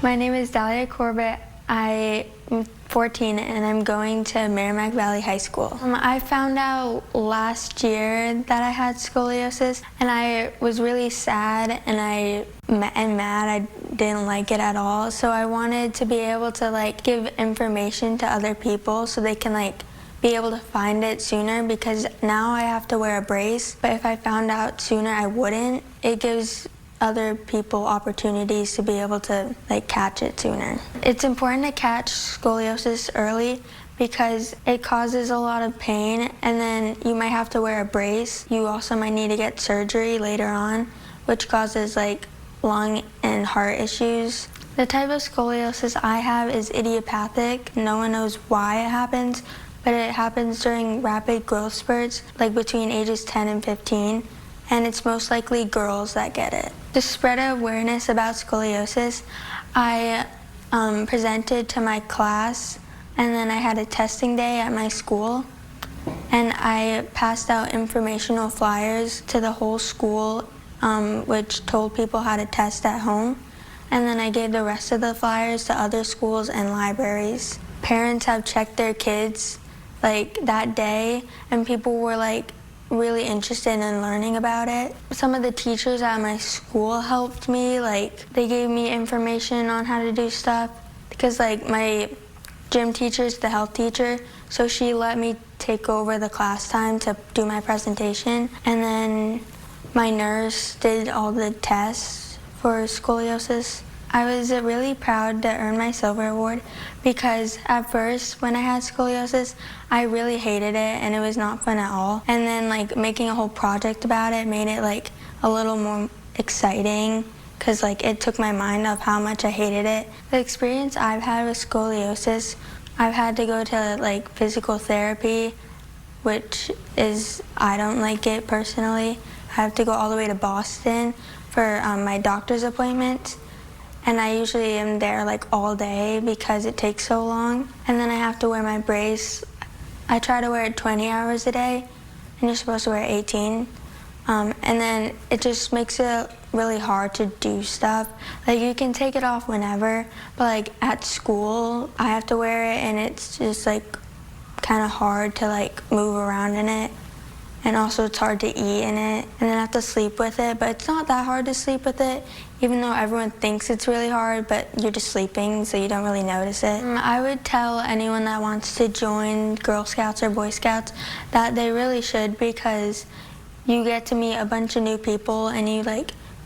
My name is Dalia Corbett. I'm 14 and I'm going to Merrimack Valley High School. I found out last year that I had scoliosis and I was really sad and mad. I didn't like it at all. So I wanted to be able to give information to other people so they can be able to find it sooner, because now I have to wear a brace, but if I found out sooner I wouldn't. It gives other people opportunities to be able to catch it sooner. It's important to catch scoliosis early because it causes a lot of pain, and then you might have to wear a brace. You also might need to get surgery later on, which causes lung and heart issues. The type of scoliosis I have is idiopathic. No one knows why it happens, but it happens during rapid growth spurts, between ages 10 and 15. And it's most likely girls that get it. To spread awareness about scoliosis, I presented to my class, and then I had a testing day at my school, and I passed out informational flyers to the whole school, which told people how to test at home, and then I gave the rest of the flyers to other schools and libraries. Parents have checked their kids that day, and people were really interested in learning about it. Some of the teachers at my school helped me. They gave me information on how to do stuff, because my gym teacher is the health teacher, so she let me take over the class time to do my presentation. And then my nurse did all the tests for scoliosis. I was really proud to earn my silver award, because at first when I had scoliosis, I really hated it and it was not fun at all. And then making a whole project about it made it a little more exciting, because it took my mind off how much I hated it. The experience I've had with scoliosis, I've had to go to physical therapy, which is, I don't like it personally. I have to go all the way to Boston for my doctor's appointment. And I usually am there all day because it takes so long. And then I have to wear my brace. I try to wear it 20 hours a day, and you're supposed to wear 18. And then it just makes it really hard to do stuff. You can take it off whenever, but at school, I have to wear it, and it's just kind of hard to move around in it. And also it's hard to eat in it, and then I have to sleep with it, but it's not that hard to sleep with it, even though everyone thinks it's really hard, but you're just sleeping, so you don't really notice it. I would tell anyone that wants to join Girl Scouts or Boy Scouts that they really should, because you get to meet a bunch of new people, and you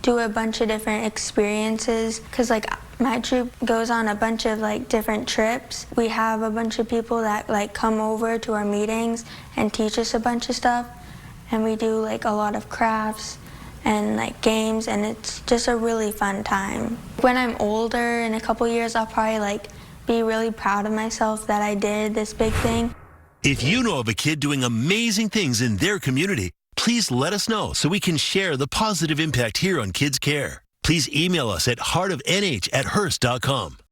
do a bunch of different experiences, because my troop goes on a bunch of different trips. We have a bunch of people that come over to our meetings and teach us a bunch of stuff. And we do a lot of crafts and games, and it's just a really fun time. When I'm older, in a couple years, I'll probably be really proud of myself that I did this big thing. If you know of a kid doing amazing things in their community, please let us know so we can share the positive impact here on Kids Care. Please email us at heartofnh@hearst.com.